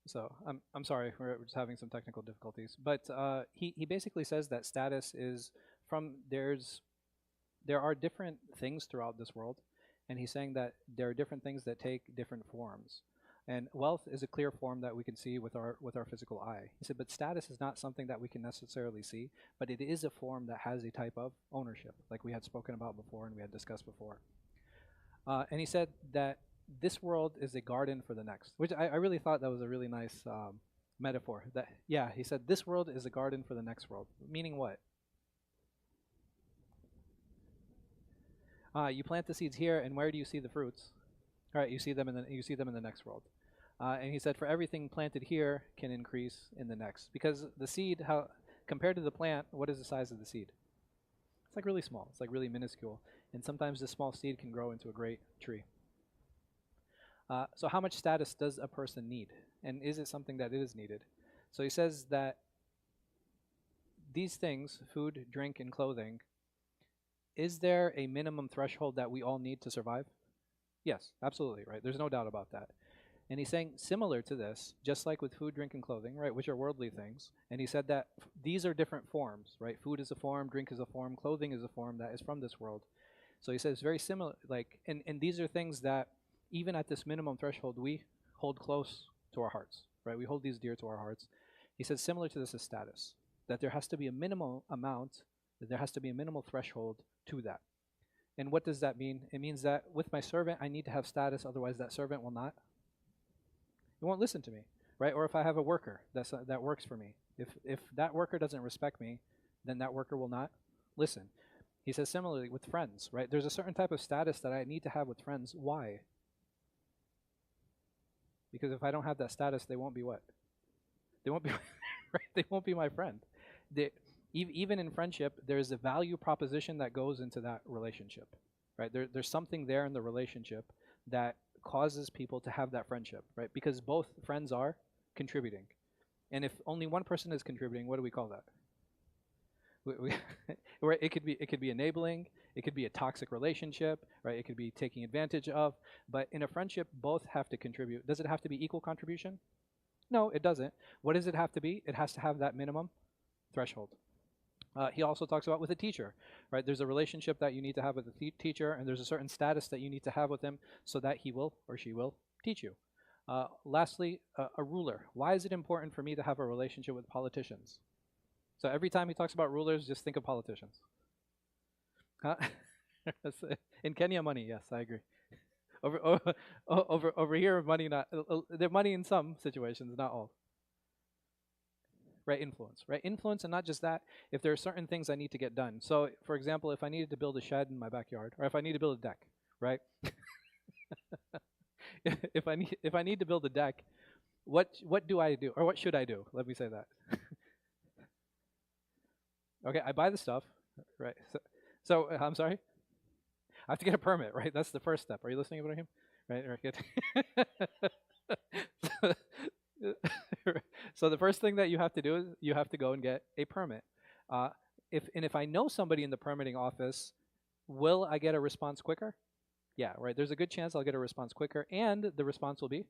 So I'm sorry, we're just having some technical difficulties. But he basically says that status is from there are different things throughout this world, and he's saying that there are different things that take different forms. And wealth is a clear form that we can see with our physical eye. He said, but status is not something that we can necessarily see, but it is a form that has a type of ownership, like we had spoken about before and we had discussed before. And he said that this world is a garden for the next, which I really thought that was a really nice metaphor. That yeah, he said this world is a garden for the next world, meaning what? You plant the seeds here, and where do you see the fruits? All right, you see them in the next world. And he said, for everything planted here can increase in the next, because the seed, how compared to the plant, what is the size of the seed? It's like really small. It's like really minuscule, and sometimes this small seed can grow into a great tree. So how much status does a person need, and is it something that is needed? So he says that these things, food, drink, and clothing, is there a minimum threshold that we all need to survive? Yes, absolutely, right? There's no doubt about that. And he's saying similar to this, just like with food, drink, and clothing, right, which are worldly things. And he said that these are different forms, right? Food is a form, drink is a form, clothing is a form that is from this world. So he says very similar, like, and these are things that even at this minimum threshold, we hold close to our hearts, right? We hold these dear to our hearts. He says similar to this is status, that there has to be a minimal amount, that there has to be a minimal threshold to that. And what does that mean? It means that with my servant, I need to have status, otherwise that servant will not, he won't listen to me, right? Or if I have a worker that works for me, if that worker doesn't respect me, then that worker will not listen. He says similarly with friends, right? There's a certain type of status that I need to have with friends. Why? Because if I don't have that status, they won't be what? They won't be right? They won't be my friend. Even in friendship, there's a value proposition that goes into that relationship, right? There's something there in the relationship that causes people to have that friendship, right? Because both friends are contributing. And if only one person is contributing, what do we call that? Right? It could be enabling, it could be a toxic relationship, right? It could be taking advantage of. But in a friendship, both have to contribute. Does it have to be equal contribution? No, it doesn't. What does it have to be? It has to have that minimum threshold. He also talks about with a teacher, right? There's a relationship that you need to have with the teacher, and there's a certain status that you need to have with him so that he will or she will teach you. Lastly, a ruler. Why is it important for me to have a relationship with politicians? So every time he talks about rulers, just think of politicians. Huh? In Kenya, money. Yes, I agree. Over here, money not. They're money in some situations, not all. Right, influence. Right, influence, and not just that. If there are certain things I need to get done. So, for example, if I needed to build a shed in my backyard, or if I need to build a deck, right? If I need to build a deck, what do I do, or what should I do? Let me say that. Okay, I buy the stuff, right? So I'm sorry. I have to get a permit, right? That's the first step. Are you listening, Ibrahim? Right, good. So the first thing that you have to do is you have to go and get a permit. If I know somebody in the permitting office, will I get a response quicker? Yeah, right. There's a good chance I'll get a response quicker, and the response will be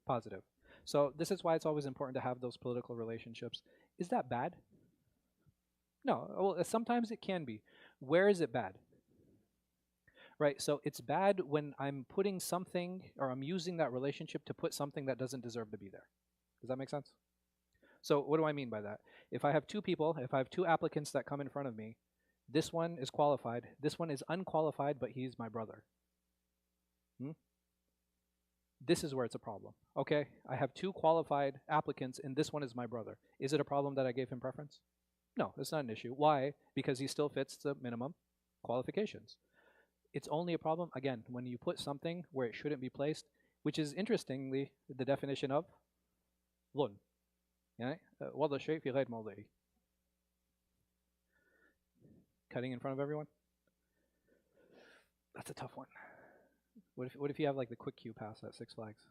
positive. So this is why it's always important to have those political relationships. Is that bad? No. Well, sometimes it can be. Where is it bad? Right. So it's bad when I'm putting something, or I'm using that relationship to put something that doesn't deserve to be there. Does that make sense? So what do I mean by that? If I have two people, if I have two applicants that come in front of me, this one is qualified, this one is unqualified, but he's my brother. This is where it's a problem. Okay, I have two qualified applicants, and this one is my brother. Is it a problem that I gave him preference? No, it's not an issue. Why? Because he still fits the minimum qualifications. It's only a problem, again, when you put something where it shouldn't be placed, which is interestingly the definition of ظلم. يعني وضع الشيء في غير موضعه. Cutting in front of everyone? That's a tough one. What if you have like the quick queue pass at Six Flags?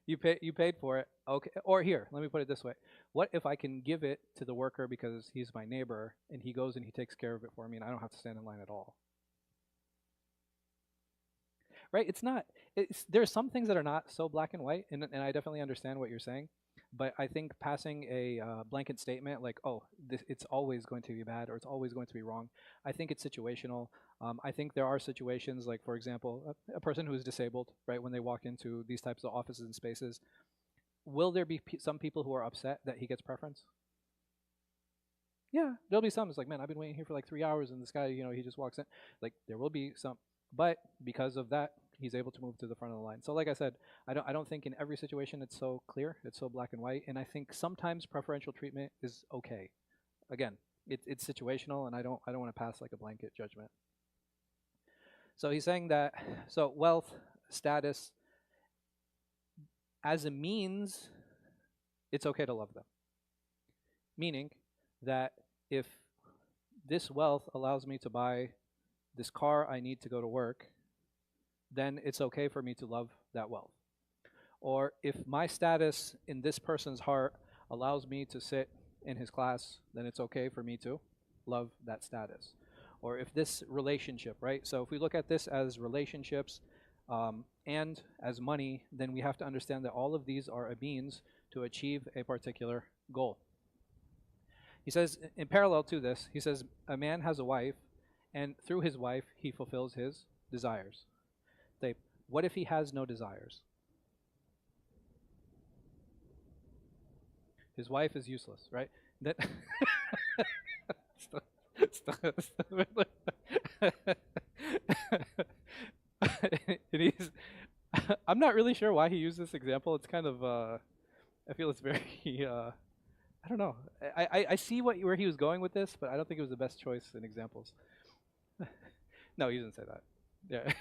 you paid for it. Okay. Or here, let me put it this way. What if I can give it to the worker because he's my neighbor and he goes and he takes care of it for me and I don't have to stand in line at all? right? It's not. There are some things that are not so black and white, and I definitely understand what you're saying. But I think passing a blanket statement like, "Oh, it's always going to be bad" or "It's always going to be wrong," I think it's situational. I think there are situations like, for example, a person who is disabled, right? When they walk into these types of offices and spaces, will there be some people who are upset that he gets preference? Yeah, there'll be some. It's like, man, I've been waiting here for like 3 hours, and this guy, he just walks in. Like, there will be some, but because of that, he's able to move to the front of the line. So, like I said, I don't think in every situation it's so clear, it's so black and white, and I think sometimes preferential treatment is okay. Again, it's situational, and I don't want to pass like a blanket judgment. So he's saying that wealth, status, as a means, it's okay to love them. Meaning that if this wealth allows me to buy this car I need to go to work, then it's okay for me to love that wealth. Or if my status in this person's heart allows me to sit in his class, then it's okay for me to love that status. Or if this relationship, right? So if we look at this as relationships and as money, then we have to understand that all of these are a means to achieve a particular goal. He says, in parallel to this, he says, a man has a wife, and through his wife, he fulfills his desires. What if he has no desires? His wife is useless, right? That it is. I'm not really sure why he used this example. It's kind of, I feel it's very, I don't know. I see where he was going with this, but I don't think it was the best choice in examples. No, he didn't say that. Yeah.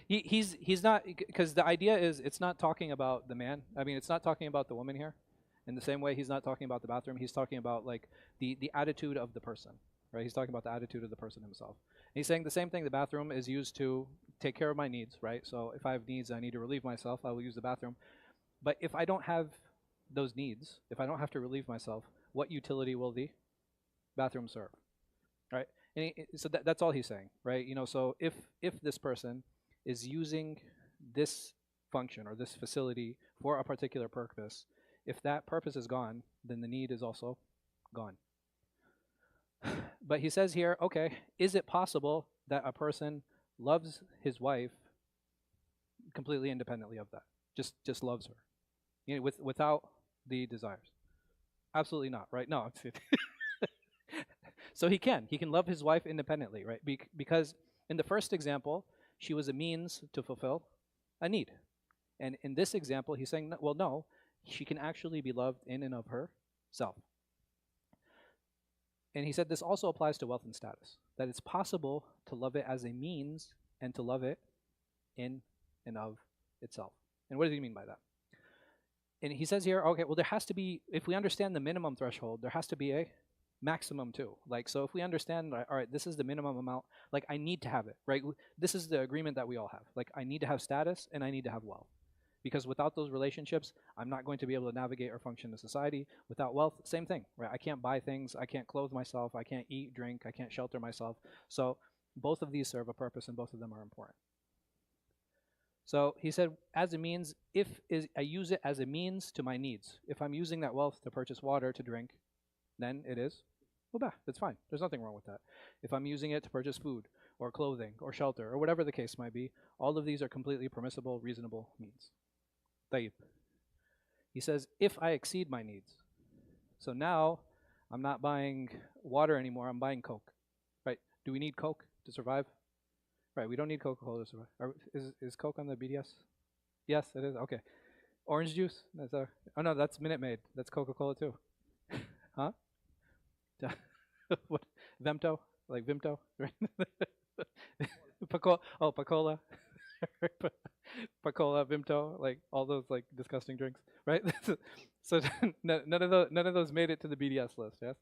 He's not, because the idea is it's not talking about the man. I mean, it's not talking about the woman here. In the same way, he's not talking about the bathroom. He's talking about like the attitude of the person, right? He's talking about the attitude of the person himself. And he's saying the same thing. The bathroom is used to take care of my needs, right? So if I have needs, I need to relieve myself, I will use the bathroom. But if I don't have those needs, if I don't have to relieve myself, what utility will the bathroom serve, right? And so that's all he's saying, right? So if this person is using this function or this facility for a particular purpose, if that purpose is gone, then the need is also gone. But he says here, okay, is it possible that a person loves his wife completely independently of that? Just loves her, without the desires? Absolutely not, right? No. So he can love his wife independently, right? Because in the first example, she was a means to fulfill a need. And in this example, he's saying, well, no, she can actually be loved in and of herself. And he said this also applies to wealth and status, that it's possible to love it as a means and to love it in and of itself. And what does he mean by that? And he says here, okay, well, there has to be, if we understand the minimum threshold, there has to be a maximum too. Like, so if we understand, all right, this is the minimum amount, like I need to have it, right? This is the agreement that we all have. Like I need to have status and I need to have wealth. Because without those relationships, I'm not going to be able to navigate or function in society. Without wealth, same thing, right? I can't buy things, I can't clothe myself, I can't eat, drink, I can't shelter myself. So both of these serve a purpose and both of them are important. So he said, as a means, I use it as a means to my needs. If I'm using that wealth to purchase water to drink, then it is mubah. That's fine. There's nothing wrong with that. If I'm using it to purchase food or clothing or shelter or whatever the case might be, all of these are completely permissible, reasonable means. Tayyib. He says, if I exceed my needs, so now I'm not buying water anymore, I'm buying Coke, right? Do we need Coke to survive? Right, we don't need Coca-Cola to survive. Is Coke on the BDS? Yes, it is, okay. Orange juice? Oh no, that's Minute Maid. That's Coca-Cola too. Huh? What? Vemto? Like Vimto? Pacola. Pacola, Vimto, like all those like disgusting drinks, right? So none of those made it to the BDS list, yes?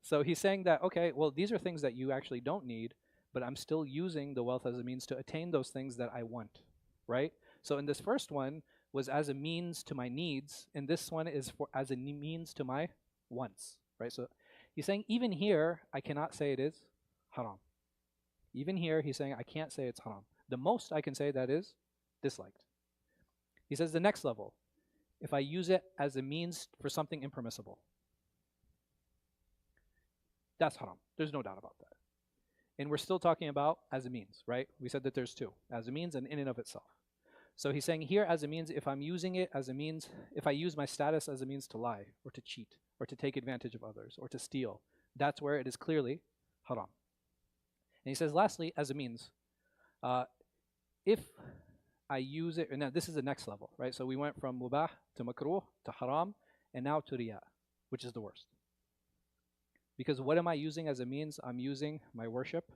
So he's saying that, okay, well, these are things that you actually don't need, but I'm still using the wealth as a means to attain those things that I want, right? So in this first one was as a means to my needs, and this one is as a means to my wants, right? So he's saying even here, I cannot say it is haram. Even here, he's saying, I can't say it's haram. The most I can say that is disliked. He says the next level, if I use it as a means for something impermissible, that's haram. There's no doubt about that. And we're still talking about as a means, right? We said that there's two, as a means and in and of itself. So he's saying here as a means, if I'm using it as a means, if I use my status as a means to lie or to cheat or to take advantage of others or to steal, that's where it is clearly haram. And he says lastly, as a means, if I use it, and now this is the next level, right? So we went from mubah to makruh to haram and now to riya, which is the worst. Because what am I using as a means? I'm using my worship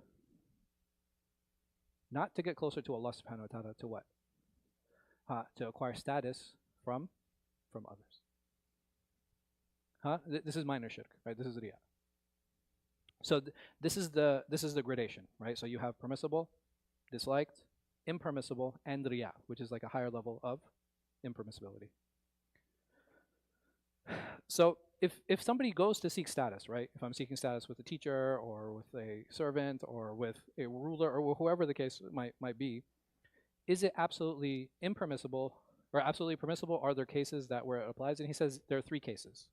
not to get closer to Allah subhanahu wa ta'ala, to what? To acquire status from others. This is minor shirk, right? This is riya. So this is the gradation, right? So you have permissible, disliked, impermissible, and riya, which is like a higher level of impermissibility. So if somebody goes to seek status, right? If I'm seeking status with a teacher or with a servant or with a ruler or whoever the case might be, is it absolutely impermissible or absolutely permissible? Are there cases that where it applies? And he says there are 3 cases.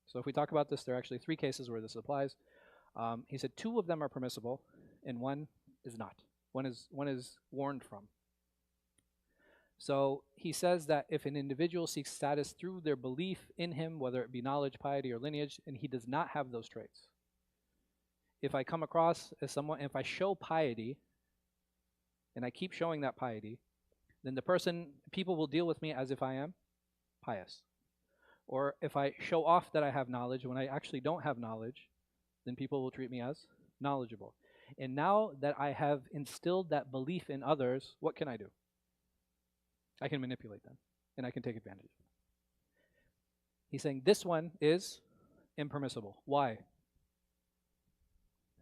So if we talk about this, there are actually 3 cases where this applies. He said 2 of them are permissible and 1 is not. One is warned from. So he says that if an individual seeks status through their belief in him, whether it be knowledge, piety, or lineage, and he does not have those traits. If I come across as someone, if I show piety, and I keep showing that piety, then people will deal with me as if I am pious. Or if I show off that I have knowledge when I actually don't have knowledge, then people will treat me as knowledgeable. And now that I have instilled that belief in others, what can I do? I can manipulate them, and I can take advantage of them. He's saying this one is impermissible. Why?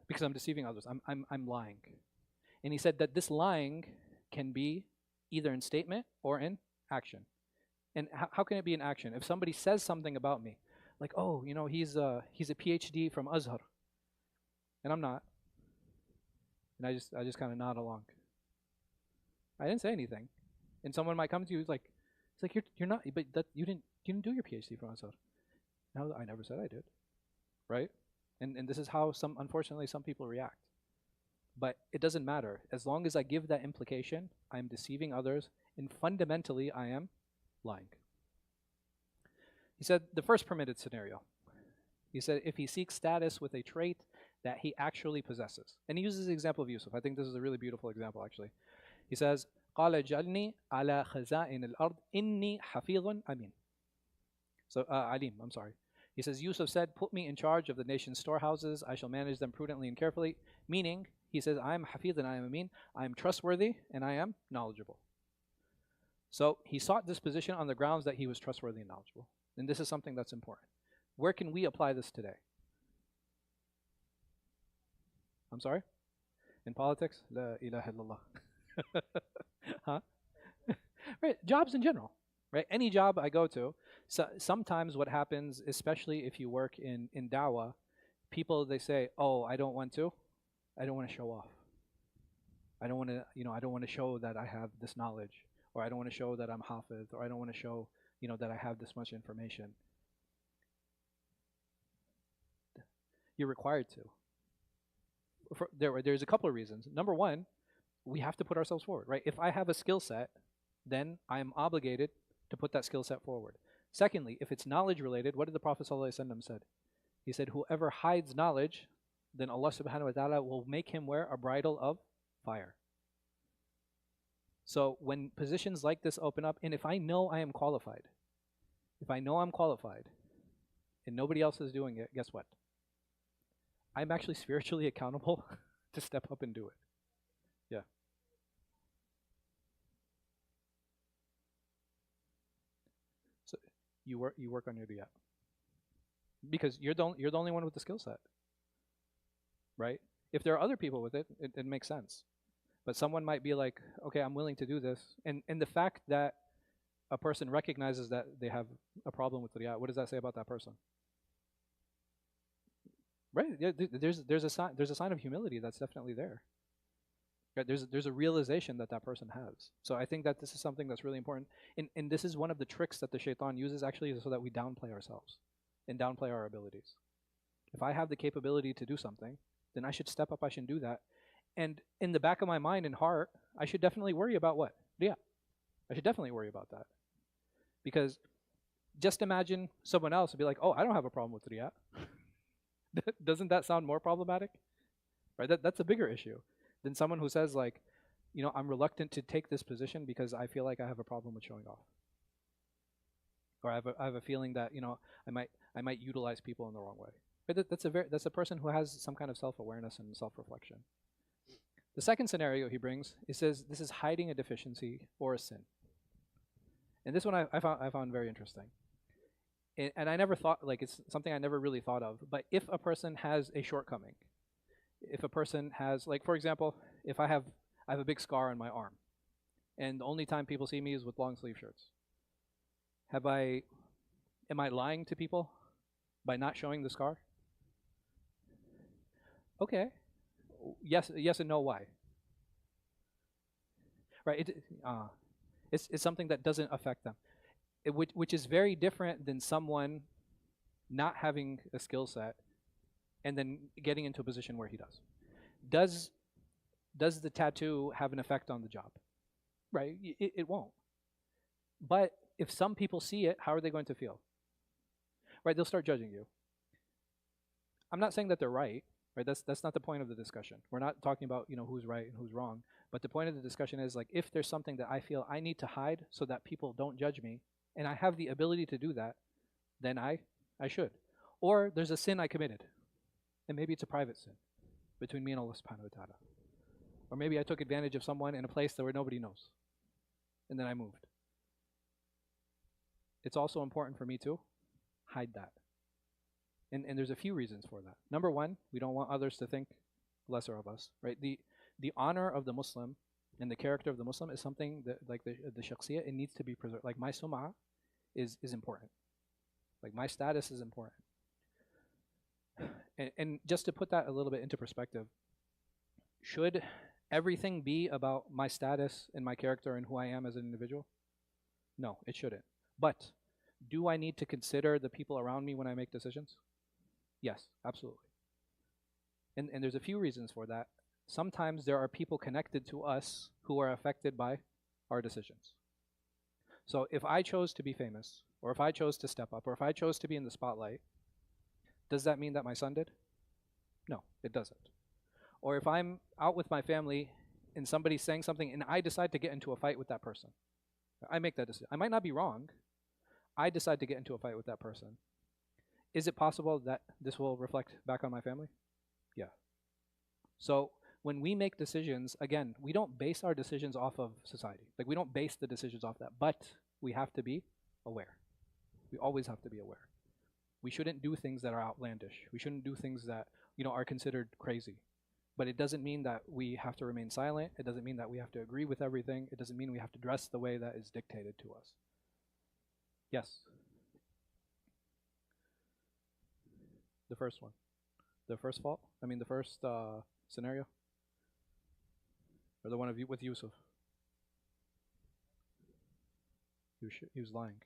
Because I'm deceiving others. I'm lying. And he said that this lying can be either in statement or in action. And how can it be in action? If somebody says something about me, like, oh, he's a PhD from Azhar, and I'm not, and I just kind of nod along. I didn't say anything. And someone might come to you, it's like you're not, but that you didn't do your PhD from Azhar. No, I never said I did, right? And this is how unfortunately some people react. But it doesn't matter. As long as I give that implication, I am deceiving others, and fundamentally I am lying. He said the first permitted scenario. He said if he seeks status with a trait that he actually possesses. And he uses the example of Yusuf. I think this is a really beautiful example actually. He says, قال اجعلني على خزائن الأرض إني حفيظ أمين. So Alim, I'm sorry. He says, Yusuf said, put me in charge of the nation's storehouses. I shall manage them prudently and carefully. Meaning, he says, I am hafiz and I am amin. I am trustworthy and I am knowledgeable. So he sought this position on the grounds that he was trustworthy and knowledgeable. And this is something that's important. Where can we apply this today? I'm sorry? In politics? La ilaha illallah. Huh? Right, jobs in general. Right? Any job I go to, so sometimes what happens, especially if you work in dawah, people, they say, oh, I don't want to show off. I don't want to show that I have this knowledge, or I don't want to show that I'm hafiz, or I don't want to show, that I have this much information. You're required to. There's a couple of reasons. Number one, we have to put ourselves forward, right? If I have a skill set, then I am obligated to put that skill set forward. Secondly, if it's knowledge related, what did the Prophet ﷺ said? He said, whoever hides knowledge, then Allah subhanahu wa ta'ala will make him wear a bridle of fire. So when positions like this open up, and if I know I am qualified, and nobody else is doing it, guess what? I'm actually spiritually accountable to step up and do it. Yeah. So you work on your riyah. Because you're the only one with the skill set. Right? If there are other people with it, it makes sense. But someone might be like, okay, I'm willing to do this. And the fact that a person recognizes that they have a problem with riyah, what does that say about that person? Right? Yeah, there's a sign of humility that's definitely there. Right? There's a realization that that person has. So I think that this is something that's really important. And this is one of the tricks that the shaitan uses actually so that we downplay ourselves and downplay our abilities. If I have the capability to do something, then I should step up, I should do that. And in the back of my mind and heart, I should definitely worry about what? Yeah, I should definitely worry about that. Because just imagine someone else would be like, oh, I don't have a problem with riyah. Doesn't that sound more problematic? Right? That's a bigger issue than someone who says like, I'm reluctant to take this position because I feel like I have a problem with showing off. Or I have a feeling that, I might utilize people in the wrong way. But that's a person who has some kind of self-awareness and self-reflection. The second scenario he brings, he says this is hiding a deficiency or a sin. And this one I found very interesting. And I never thought, like, it's something I never really thought of. But if a person has a shortcoming, if a person has, like, for example, if I have a big scar on my arm, and the only time people see me is with long sleeve shirts, am I lying to people by not showing the scar? Okay. Yes and no. Why? Right. It's something that doesn't affect them, which is very different than someone not having a skill set and then getting into a position where he does. Does the tattoo have an effect on the job? Right. It won't. But if some people see it, how are they going to feel? Right. They'll start judging you. I'm not saying that they're right. Right, that's not the point of the discussion. We're not talking about who's right and who's wrong. But the point of the discussion is like if there's something that I feel I need to hide so that people don't judge me, and I have the ability to do that, then I should. Or there's a sin I committed, and maybe it's a private sin between me and Allah subhanahu wa ta'ala. Or maybe I took advantage of someone in a place where nobody knows, and then I moved. It's also important for me to hide that. And there's a few reasons for that. Number one, we don't want others to think lesser of us, right? The honor of the Muslim and the character of the Muslim is something that, like the shakhsiyah, it needs to be preserved. Like my sum'ah is important. Like my status is important. And just to put that a little bit into perspective, should everything be about my status and my character and who I am as an individual? No, it shouldn't. But do I need to consider the people around me when I make decisions? Yes, absolutely. And there's a few reasons for that. Sometimes there are people connected to us who are affected by our decisions. So if I chose to be famous, or if I chose to step up, or if I chose to be in the spotlight, does that mean that my son did? No, it doesn't. Or if I'm out with my family and somebody's saying something and I decide to get into a fight with that person, I make that decision. I might not be wrong. I decide to get into a fight with that person. Is it possible that this will reflect back on my family? Yeah. So when we make decisions, again, we don't base our decisions off of society. Like we don't base the decisions off that, but we have to be aware. We always have to be aware. We shouldn't do things that are outlandish. We shouldn't do things that, are considered crazy. But it doesn't mean that we have to remain silent. It doesn't mean that we have to agree with everything. It doesn't mean we have to dress the way that is dictated to us. Yes. The first one. The first fault? The first scenario? Or the one of you with Yusuf? He was lying.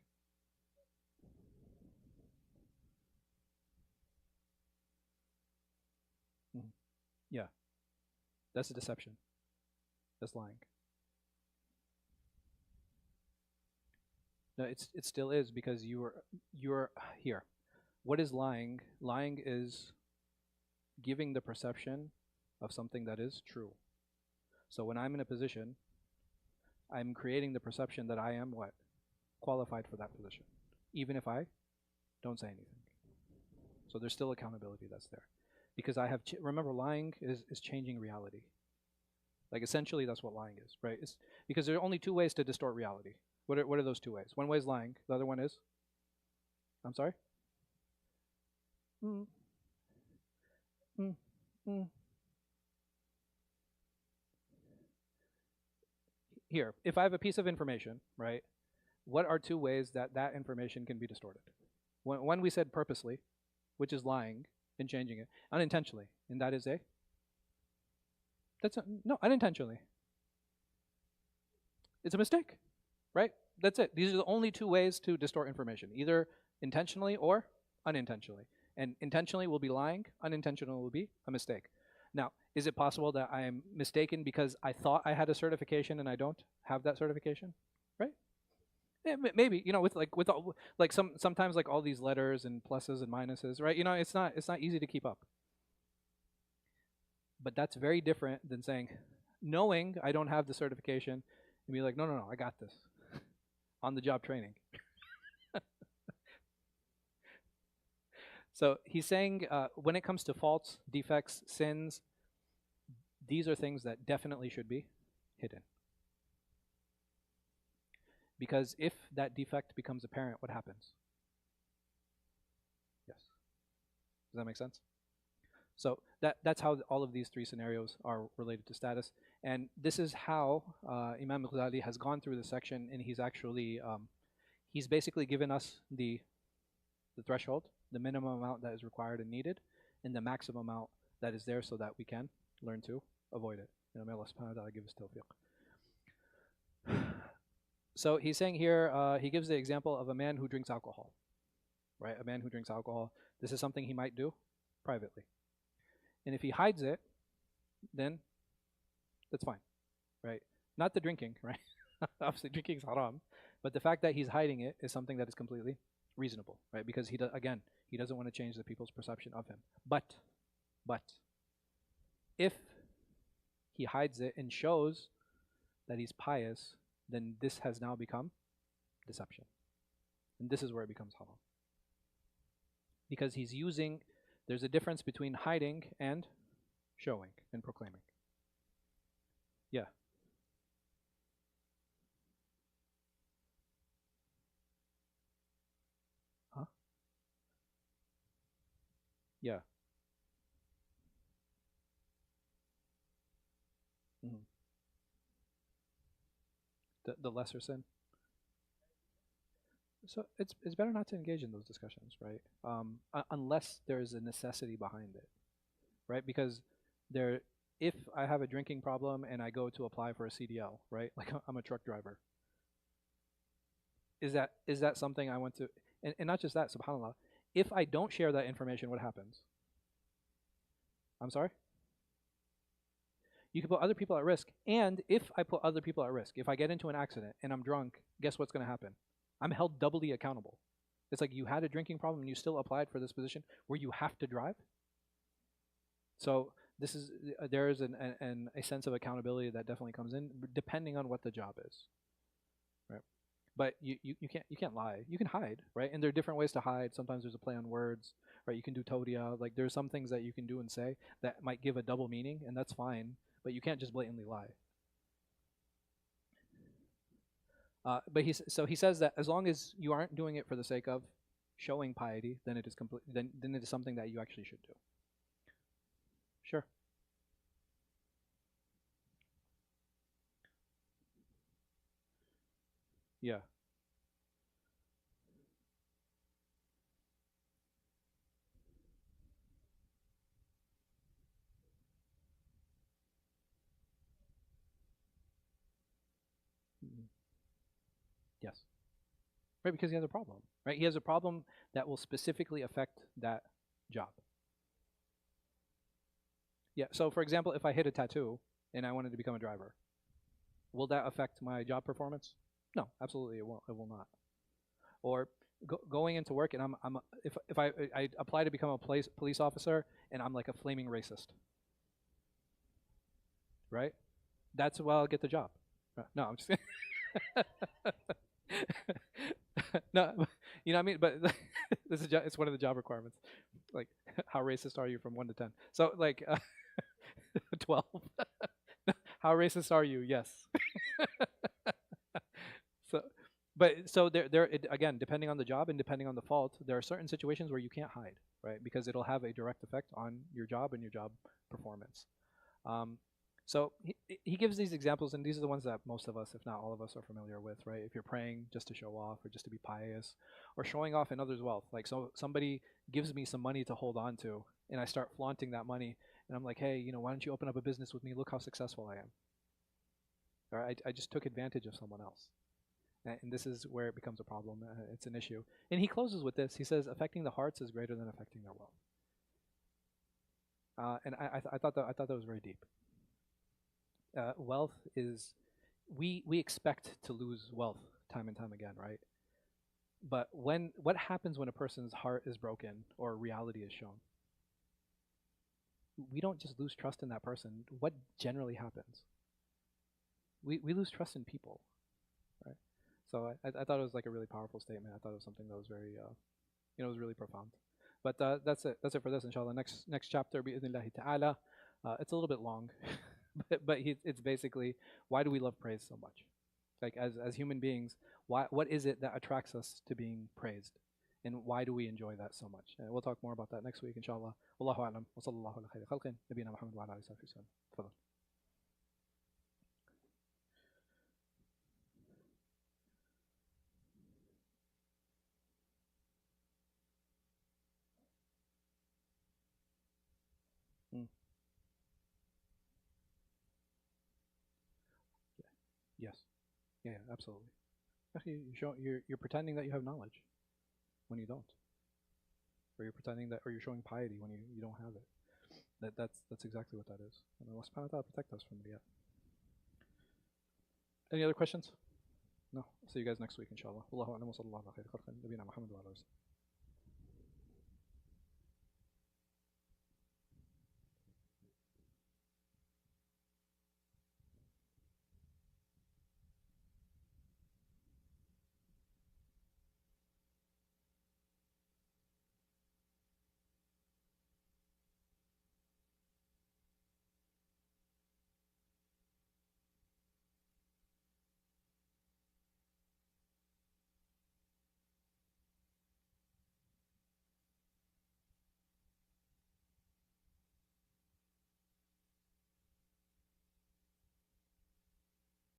Mm-hmm. Yeah. That's a deception. That's lying. No, it still is because you're here. What is lying? Lying is giving the perception of something that is true. So when I'm in a position, I'm creating the perception that I am what? Qualified for that position, even if I don't say anything. So there's still accountability that's there. Because I have, remember, lying is changing reality. Like essentially that's what lying is, right? It's because there are only two ways to distort reality. What are those two ways? One way is lying. The other one is? I'm sorry? Mm. Mm. Mm. Here, if I have a piece of information, right, what are two ways that that information can be distorted? One we said purposely, which is lying and changing it, unintentionally, and that is a No, unintentionally. It's a mistake, right? That's it. These are the only two ways to distort information, either intentionally or unintentionally. And intentionally will be lying, unintentional will be a mistake. Now, is it possible that I am mistaken because I thought I had a certification and I don't have that certification? Right? Yeah, maybe, with all, like sometimes like all these letters and pluses and minuses, right? It's not easy to keep up. But that's very different than saying, knowing I don't have the certification, and be like, no, no, no, I got this. On the job training. So he's saying when it comes to faults, defects, sins, these are things that definitely should be hidden. Because if that defect becomes apparent, what happens? Yes. Does that make sense? So that's how all of these three scenarios are related to status. And this is how Imam Ghazali has gone through this section, and he's actually, he's basically given us the threshold, the minimum amount that is required and needed, and the maximum amount that is there so that we can learn to avoid it. May Allah subhanahu wa ta'ala give us tawfiq. So he's saying here, he gives the example of a man who drinks alcohol, right? A man who drinks alcohol. This is something he might do privately. And if he hides it, then that's fine, right? Not the drinking, right? Obviously, drinking is haram, but the fact that he's hiding it is something that is completely reasonable, right? Because he doesn't want to change the people's perception of him. But if he hides it and shows that he's pious, then this has now become deception, and this is where it becomes haram. Because he's using, there's a difference between hiding and showing and proclaiming. Yeah. Huh? Yeah. Mhm. The lesser sin. So it's better not to engage in those discussions, right? Unless there is a necessity behind it, right? Because there, if I have a drinking problem and I go to apply for a CDL, right? Like I'm a truck driver. Is that something I want to? And not just that, subhanallah. If I don't share that information, what happens? I'm sorry. You can put other people at risk. And if I put other people at risk, if I get into an accident and I'm drunk, guess what's going to happen? I'm held doubly accountable. It's like you had a drinking problem and you still applied for this position where you have to drive. So this is there is a sense of accountability that definitely comes in depending on what the job is, right? But you can't lie. You can hide, right? And there are different ways to hide. Sometimes there's a play on words, right? You can do todia. Like there's some things that you can do and say that might give a double meaning, and that's fine. But you can't just blatantly lie. But he says that as long as you aren't doing it for the sake of showing piety, then it is complete. Then it is something that you actually should do. Sure. Yeah. Mhm. Yes. Right, because he has a problem. Right, he has a problem that will specifically affect that job. Yeah. So, for example, if I hit a tattoo and I wanted to become a driver, will that affect my job performance? No, absolutely it won't. It will not. Or going into work and if I apply to become a police officer and I'm like a flaming racist, right? That's why I'll get the job. No, I'm just no, you know what I mean. But this is it's one of the job requirements. Like, how racist are you from 1 to 10? So like 12. How racist are you? Yes. So, but so again, depending on the job and depending on the fault, there are certain situations where you can't hide, right? Because it'll have a direct effect on your job and your job performance. Um, so he gives these examples, and these are the ones that most of us, if not all of us, are familiar with, right? If you're praying just to show off or just to be pious, or showing off in others' wealth, like so somebody gives me some money to hold on to, and I start flaunting that money, and I'm like, hey, why don't you open up a business with me? Look how successful I am. Or I just took advantage of someone else. And this is where it becomes a problem. It's an issue. And he closes with this. He says, affecting the hearts is greater than affecting their wealth. And I thought that was very deep. Wealth is, we expect to lose wealth time and time again, right? But what happens when a person's heart is broken or reality is shown? We don't just lose trust in that person. What generally happens? We lose trust in people, right? So I thought it was like a really powerful statement. I thought it was something that was very, it was really profound. But that's it. That's it for this, inshallah. Next chapter, bi'idhnillahi ta'ala. It's a little bit long, but it's basically, why do we love praise so much? Like as human beings, what is it that attracts us to being praised? And why do we enjoy that so much? We'll talk more about that next week, inshallah. Wallahu a'lam. Wa sallallahu ala khayri khalqin. Nabina Muhammad wa ala alihi wa sahbihi. Tafadhal. Mm. Yes. Yeah, absolutely. Actually, you're pretending that you have knowledge when you don't, or you're pretending that, or you're showing piety when you don't have it. That's exactly what that is. And Allah subhanahu wa ta'ala protect us from that. Any other questions? No. See you guys next week, inshallah. Wallahu a'lam wa sallallahu ala khayri khalqin. Nabina Muhammad wa ala alihi wa sahbihi.